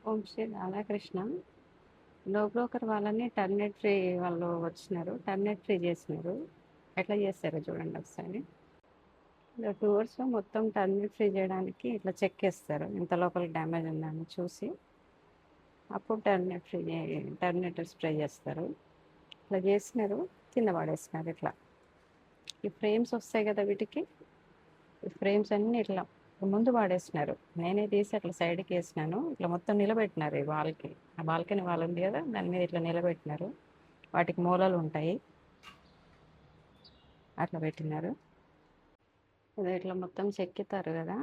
ఓం శ్రీ రాధాకృష్ణ. లో బ్రోకర్ వాళ్ళని terminate free వాళ్ళు వచ్చినారు, టర్మినేట్ ఫ్రీ చేసినారు. ఎట్లా చేస్తారో చూడండి ఒకసారి. ఇలా 2 అవర్స్లో మొత్తం టర్మినేట్ ఫ్రీ చేయడానికి ఇట్లా చెక్ చేస్తారు, ఇంత లోపల డ్యామేజ్ ఉందని చూసి అప్పుడు టర్మినేటర్ స్ప్రే చేస్తారు. ఇట్లా చేసినారు, కింద పడేసినారు. ఇట్లా ఈ ఫ్రేమ్స్ వస్తాయి కదా, వీటికి ఈ ఫ్రేమ్స్ అన్నీ ఇట్లా ముందు పాడేసినారు. నేనే తీసి అట్లా సైడ్కి వేసినాను. ఇట్లా మొత్తం నిలబెట్టినారు ఈ వాల్కి. ఆ బాల్కనీ వాల్ ఉంది కదా, దాని మీద ఇట్లా నిలబెట్టినారు. వాటికి మూలలు ఉంటాయి, అట్లా పెట్టినారు. ఇది ఇట్లా మొత్తం చెక్కుతారు కదా,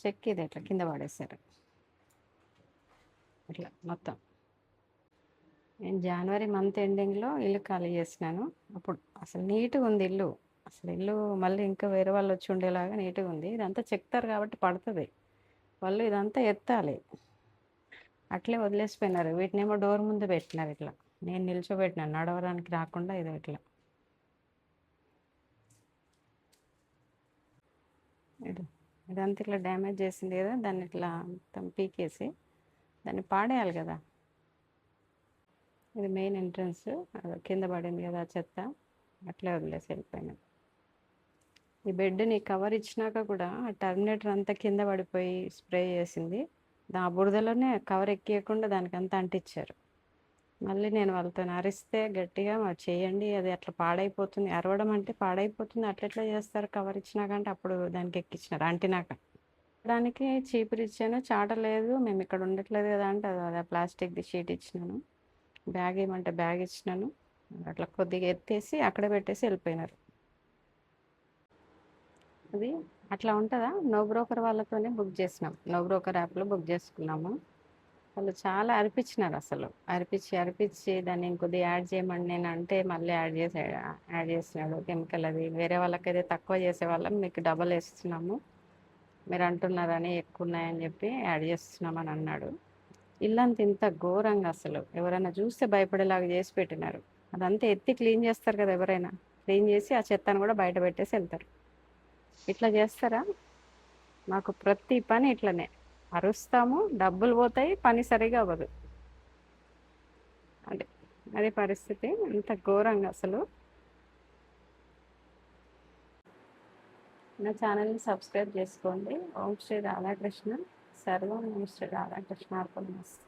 చెక్కి ఇది ఇట్లా కింద పడేశారు. ఇట్లా మొత్తం నేను జనవరి మంత్ ఎండింగ్లో ఇల్లు ఖాళీ చేసినాను. అప్పుడు అసలు నీట్గా ఉంది ఇల్లు. అసలు ఇల్లు మళ్ళీ ఇంకా వేరే వాళ్ళు వచ్చి ఉండేలాగా నీట్గా ఉంది. ఇదంతా చెక్తారు కాబట్టి పడుతుంది. వాళ్ళు ఇదంతా ఎత్తాలి, అట్లే వదిలేసిపోయినారు. వీటినేమో డోర్ ముందు పెట్టినారు. ఇట్లా నేను నిల్చోబెట్టినాను, నడవడానికి రాకుండా. ఇది ఇట్లా ఇది ఇదంతా ఇట్లా డ్యామేజ్ చేసింది కదా, దాన్ని ఇట్లా మొత్తం పీకేసి దాన్ని పాడేయాలి కదా. ఇది మెయిన్ ఎంట్రన్స్, కింద పడింది కదా చెత్త, అట్లే వదిలేసి వెళ్ళిపోయినా. ఈ బెడ్ని కవర్ ఇచ్చినాక కూడా టర్మినేటర్ అంతా కింద పడిపోయి స్ప్రే చేసింది. ఆ బురదలోనే కవర్ ఎక్కియకుండా దానికి అంతా అంటించారు. మళ్ళీ నేను వాళ్ళతో అరిస్తే గట్టిగా చేయండి, అది అట్లా పాడైపోతుంది. అరవడం అంటే పాడైపోతుంది, అట్లెట్లా చేస్తారు కవర్ ఇచ్చినాకంటే. అప్పుడు దానికి ఎక్కించినారు అంటినాక. దానికి చీపురు ఇచ్చాను, చాట లేదు, మేము ఇక్కడ ఉండట్లేదు కదా అంటే అదే ప్లాస్టిక్ది షీట్ ఇచ్చినాను. బ్యాగ్ ఏమంటే బ్యాగ్ ఇచ్చినాను. అట్లా కొద్దిగా ఎత్తేసి అక్కడే పెట్టేసి వెళ్ళిపోయినారు. అది అట్లా ఉంటుందా. నో బ్రోకర్ వాళ్ళతోనే బుక్ చేసినాం, నో బ్రోకర్ యాప్లో బుక్ చేసుకున్నాము. వాళ్ళు చాలా అరిపించినారు, అసలు అరిపించి దాన్ని ఇంకొద్ది యాడ్ చేయమని నేను అంటే మళ్ళీ యాడ్ చేసినాడు కెమికల్. అది వేరే వాళ్ళకైతే తక్కువ చేసే వాళ్ళం, మీకు డబల్ వేస్తున్నాము, మీరు అంటున్నారని ఎక్కువ ఉన్నాయని చెప్పి యాడ్ చేస్తున్నామని అన్నాడు. ఇల్లంతా ఇంత ఘోరంగా అసలు ఎవరైనా చూస్తే భయపడేలాగా చేసి పెట్టినారు. అదంతా ఎత్తి క్లీన్ చేస్తారు కదా ఎవరైనా, క్లీన్ చేసి ఆ చెత్తను కూడా బయట పెట్టేసి వెళ్తారు. ఇట్లా చేస్తారా? మాకు ప్రతి పని ఇట్లనే, అరుస్తాము, డబ్బులు పోతాయి, పని సరిగా అవ్వదు. అదే అదే పరిస్థితి, అంత ఘోరంగా అసలు. నా ఛానల్ని సబ్స్క్రైబ్ చేసుకోండి. ఓం శ్రీ రాధాకృష్ణ. సర్వం ఓం శ్రీ రాధాకృష్ణ అర్పణమస్తు.